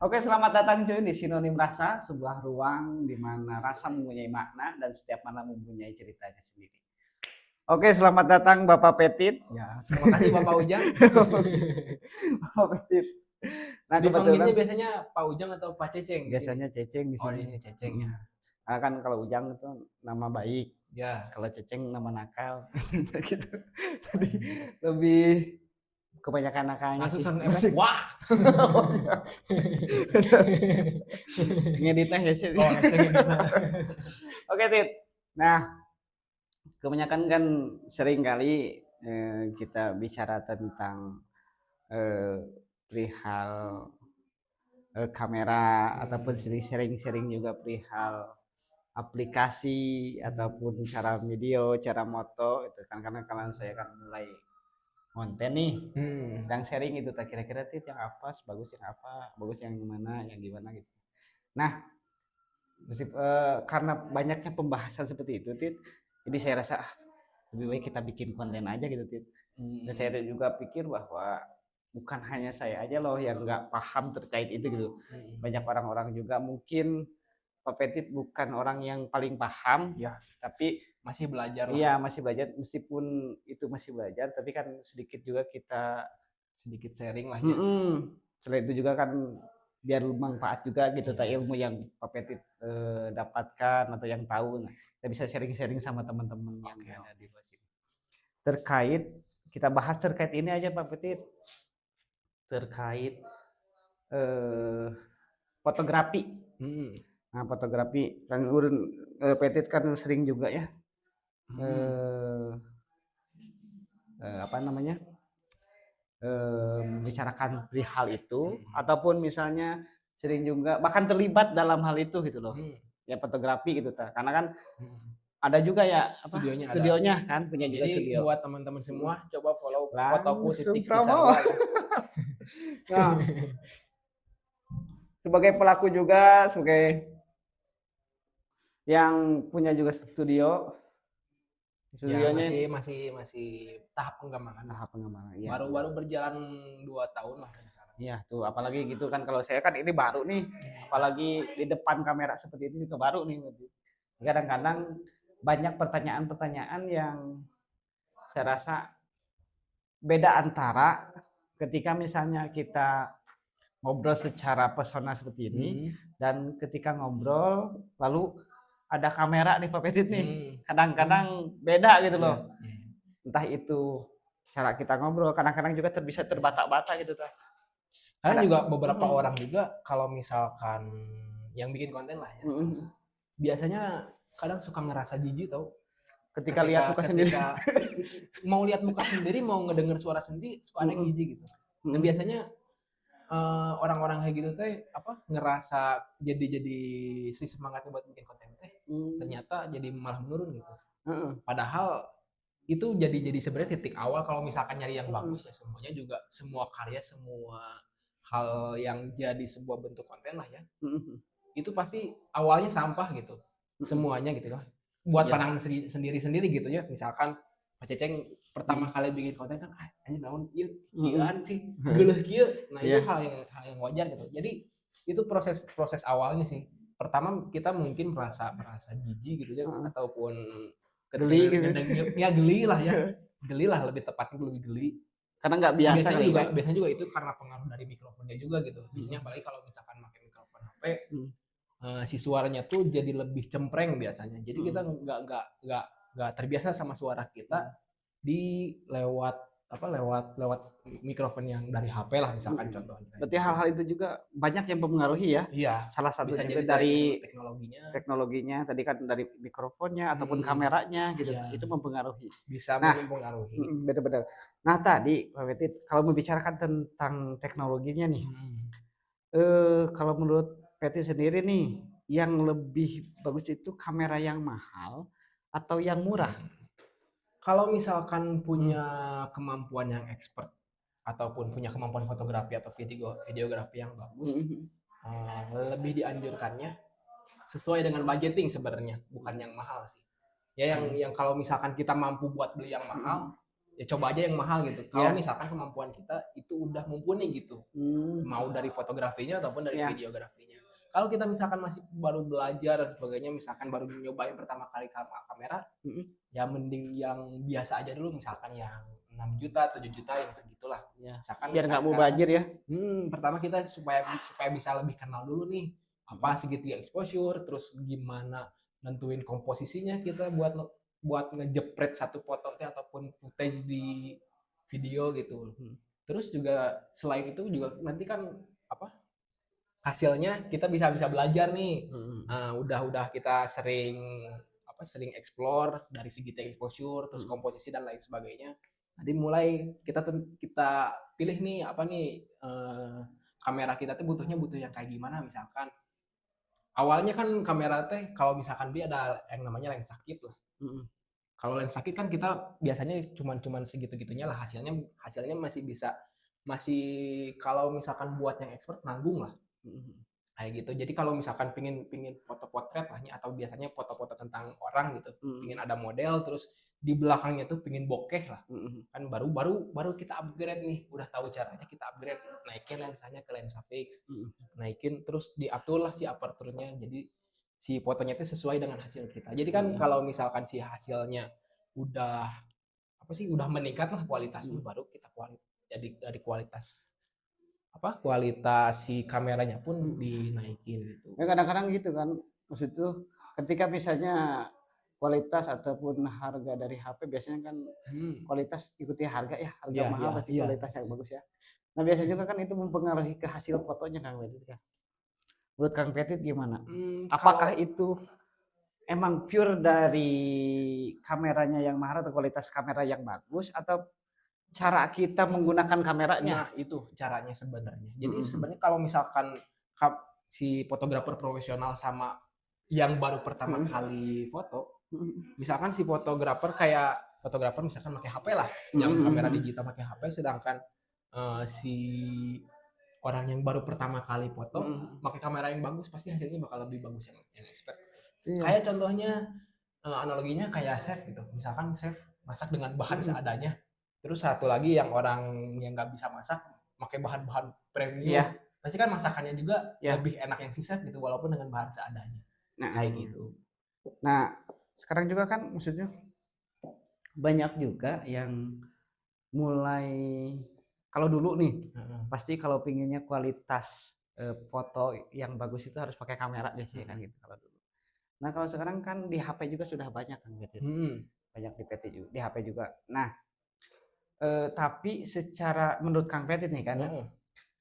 Oke, selamat datang cuy di Sinonim Rasa, sebuah ruang di mana rasa mempunyai makna dan setiap mana mempunyai ceritanya sendiri. Oke, selamat datang Bapak Petit. Ya, terima kasih Bapak Ujang. Bapak Petit. Nah, kebetulan Dipanggilnya biasanya Pak Ujang atau Pak Ceceng di sini? biasanya Ceceng di Oh, di sini. sini Ceceng ya. Nah, kan kalau Ujang itu nama baik, Ya, kalau Ceceng nama nakal. Gitu. Jadi lebih kebanyakan nakalnya langsung sih. sound effect. Wah. Oh, iya. Ngeditnya ya sih. Oh, hashtag ini. Oke, Tit. Nah, kebanyakan kan sering kali kita bicara tentang eh, perihal kamera ataupun sharing-sharing juga perihal aplikasi ataupun cara video, cara moto itu kan karena kalian saya kan mulai konten nih yang sharing itu tak kira-kira tit yang apa bagus yang apa bagus yang gimana gitu. Nah, karena banyaknya pembahasan seperti itu tit jadi saya rasa lebih baik kita bikin konten aja gitu tit. Dan saya juga pikir bahwa bukan hanya saya aja loh yang nggak paham terkait itu gitu. Banyak orang-orang juga mungkin Pak Petit bukan orang yang paling paham, Ya, tapi masih belajar lah. iya masih belajar meskipun itu masih belajar, tapi kan sedikit juga kita Sedikit sharing lah ya. selain itu juga kan biar bermanfaat juga gitu tak ilmu yang Pak Petit dapatkan atau yang tahu. Nah, kita bisa sharing-sharing sama teman-teman yang ada di luar sini. Terkait kita bahas terkait ini aja Pak Petit, terkait fotografi. Nah, fotografi kan urun Petit kan sering juga ya apa namanya membicarakan perihal itu ataupun misalnya sering juga bahkan terlibat dalam hal itu gitu loh. Ya fotografi gitu ta. Karena kan ada juga ya apa studionya kan punya juga Jadi studio. buat teman-teman semua coba follow fotoku Langsung titik promo. Cisarua. Nah, sebagai pelaku juga sebagai yang punya juga studio. Ya, Studionya masih tahap pengembangan. tahap pengembangan. Ya, Baru-baru berjalan 2 tahun lah sekarang. iya tuh apalagi gitu kan kalau saya kan ini baru nih, apalagi di depan kamera seperti ini juga baru nih. Kadang-kadang banyak pertanyaan-pertanyaan yang saya rasa beda antara ketika misalnya kita ngobrol secara personal seperti ini dan ketika ngobrol lalu ada kamera nih Pak Petit nih. Kadang-kadang beda gitu loh. Entah itu cara kita ngobrol, kadang-kadang juga bisa terbata-bata gitu tuh. Karena juga beberapa orang juga kalau misalkan yang bikin konten lah ya, biasanya kadang suka ngerasa jijik tau. Ketika lihat muka sendiri. Mau lihat muka sendiri, mau ngedenger suara sendiri, suka ada yang jijik gitu. Dan biasanya orang-orang kayak gitu teh apa ngerasa jadi si semangatnya buat bikin konten teh ternyata jadi malah menurun gitu. Padahal itu jadi sebenarnya titik awal kalau misalkan nyari yang bagus ya semuanya juga semua karya semua hal yang jadi sebuah bentuk konten lah ya itu pasti awalnya sampah gitu semuanya gitu lah buat pandangan sendiri gitu ya misalkan Pak Ceceng pertama kali bikin konten kan ini naon ieu kieuan sih geuleuh kieu nah itu hal yang wajar gitu jadi itu proses awalnya sih pertama kita mungkin merasa jijik gitu ya ataupun Geli gitu. Ya geli lah ya geli lah lebih tepatnya lebih geli Karena nggak biasa biasanya juga itu karena pengaruh dari mikrofonnya juga gitu biasanya apalagi kalau misalkan pakai mikrofon HP si suaranya tuh jadi lebih cempreng biasanya jadi kita nggak terbiasa sama suara kita di lewat mikrofon yang dari HP lah misalkan contohnya. Berarti hal-hal itu juga banyak yang mempengaruhi ya. Iya. Salah satunya bisa dari teknologinya, tadi kan dari mikrofonnya ataupun kameranya gitu. Iya. Itu mempengaruhi. Bisa mempengaruhi. Benar-benar. Nah tadi Pak Petit kalau membicarakan tentang teknologinya nih, kalau menurut Petit sendiri nih, yang lebih bagus itu kamera yang mahal atau yang murah? Kalau misalkan punya kemampuan yang expert ataupun punya kemampuan fotografi atau videografi yang bagus, lebih dianjurkannya sesuai dengan budgeting sebenarnya, bukan yang mahal sih. Ya yang kalau misalkan kita mampu buat beli yang mahal, ya coba aja yang mahal gitu. Kalau Ya. misalkan kemampuan kita itu udah mumpuni gitu, mau dari fotografinya ataupun dari Ya. videografinya. Kalau kita misalkan masih baru belajar dan sebagainya, misalkan baru nyobain pertama kali kamera, ya mending yang biasa aja dulu, misalkan yang 6 juta, 7 juta, yang segitulah. Ya. Misalkan Biar nggak mubazir ya. pertama kita supaya bisa lebih kenal dulu nih apa segitiga exposure, terus gimana nentuin komposisinya kita buat ngejepret satu foto ataupun footage di video gitu. Terus juga selain itu juga nanti kan apa hasilnya kita bisa belajar nih. Udah kita sering explore dari segi exposure, terus komposisi dan lain sebagainya. Nanti mulai kita pilih nih apa nih kamera kita tuh butuh yang kayak gimana. Misalkan awalnya kan kamera teh kalau misalkan dia ada yang namanya lensa kit lah. Kalau lensa kit kan kita biasanya cuman segitu-gitunya lah, hasilnya masih kalau misalkan buat yang expert nanggung lah. Kayak gitu. Jadi kalau misalkan pingin foto potret lah atau biasanya foto-foto tentang orang gitu, pingin ada model terus di belakangnya tuh pingin bokeh lah, kan baru kita upgrade nih, udah tahu caranya kita upgrade, naikin lensanya ke lensa fix, naikin terus diatur lah si aperturnya, jadi si fotonya itu sesuai dengan hasil kita. Jadi kan kalau misalkan si hasilnya udah udah meningkat lah kualitasnya, baru kita jadi dari kualitas si kameranya pun dinaikin gitu. Ya kadang-kadang gitu kan, maksud itu ketika misalnya kualitas ataupun harga dari HP biasanya kan kualitas ikuti harga ya, harga mahal pasti kualitas yang bagus ya. Nah biasanya juga kan itu mempengaruhi ke hasil fotonya Kang Petit kan. Menurut Kang Petit gimana? Apakah itu emang pure dari kameranya yang mahal atau kualitas kamera yang bagus atau cara kita menggunakan kameranya? Nah itu caranya sebenarnya. Jadi sebenarnya kalau misalkan si fotografer profesional sama yang baru pertama kali foto, misalkan si fotografer misalkan pakai HP lah, yang kamera digital pakai HP, sedangkan si orang yang baru pertama kali foto pakai kamera yang bagus, pasti hasilnya bakal lebih bagus yang expert. Kayak contohnya analoginya kayak chef gitu, misalkan chef masak dengan bahan seadanya, terus satu lagi yang orang yang nggak bisa masak pakai bahan-bahan premium, pasti kan masakannya juga lebih enak yang si chef gitu, walaupun dengan bahan seadanya. Kayak gitu. Nah sekarang juga kan maksudnya banyak juga yang mulai, kalau dulu nih pasti kalau pinginnya kualitas foto yang bagus itu harus pakai kamera biasanya kan gitu kalau dulu. Nah kalau sekarang kan di HP juga sudah banyak kan gitu. Banyak di PT juga, di HP juga. Nah tapi secara menurut Kang Petit nih kan,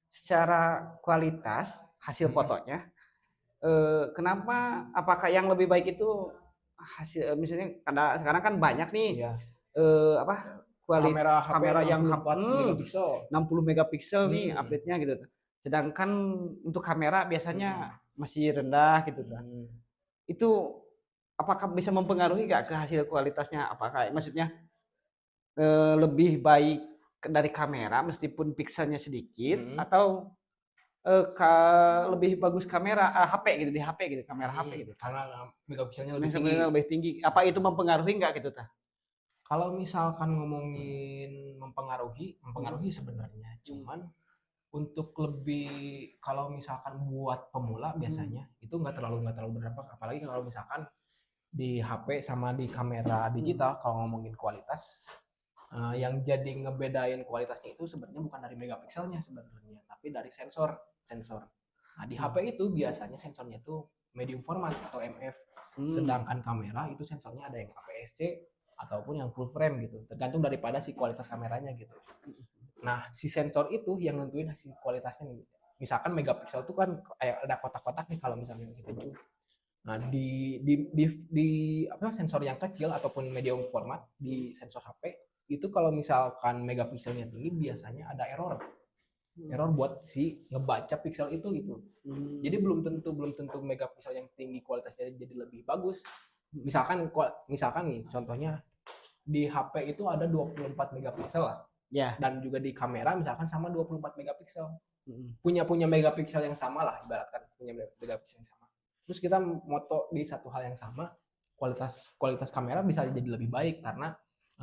secara kualitas hasil fotonya, kenapa? Apakah yang lebih baik itu hasil misalnya karena sekarang kan banyak nih kamera yang 60 megapiksel nih update-nya gitu. Sedangkan untuk kamera biasanya masih rendah gitu kan. Itu apakah bisa mempengaruhi nggak ke hasil kualitasnya? Apakah maksudnya lebih baik dari kamera meskipun pikselnya sedikit atau lebih bagus kamera HP gitu, di HP gitu, kamera HP gitu, karena megapikselnya lebih tinggi. Apa itu mempengaruhi nggak gitu tah? Kalau misalkan ngomongin mempengaruhi sebenarnya, cuman untuk lebih, kalau misalkan buat pemula biasanya itu nggak terlalu berdampak, apalagi kalau misalkan di HP sama di kamera digital. Kalau ngomongin kualitas, yang jadi ngebedain kualitasnya itu sebenarnya bukan dari megapikselnya sebenarnya, tapi dari sensor. Nah di HP itu biasanya sensornya itu medium format atau MF, sedangkan kamera itu sensornya ada yang APS-C ataupun yang full frame gitu, tergantung daripada si kualitas kameranya gitu. Nah si sensor itu yang nentuin hasil kualitasnya nih. Misalkan megapiksel itu kan kayak ada kotak-kotak nih kalau misalnya kita zoom. Nah di sensor yang kecil ataupun medium format di sensor HP itu kalau misalkan megapikselnya tinggi biasanya ada error buat si ngebaca piksel itu gitu. Jadi belum tentu megapiksel yang tinggi kualitasnya jadi lebih bagus. Misalkan nih contohnya di HP itu ada 24 megapiksel lah. Dan juga di kamera misalkan sama 24 megapiksel. Punya megapiksel yang sama lah, ibaratkan punya megapiksel yang sama. Terus kita moto di satu hal yang sama, kualitas kamera bisa jadi lebih baik karena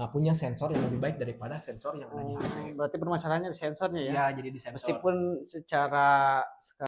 punya sensor yang lebih baik daripada sensor yang ada di HP. Berarti permasalahannya di sensornya ya. Iya, jadi di sensor. Meskipun secara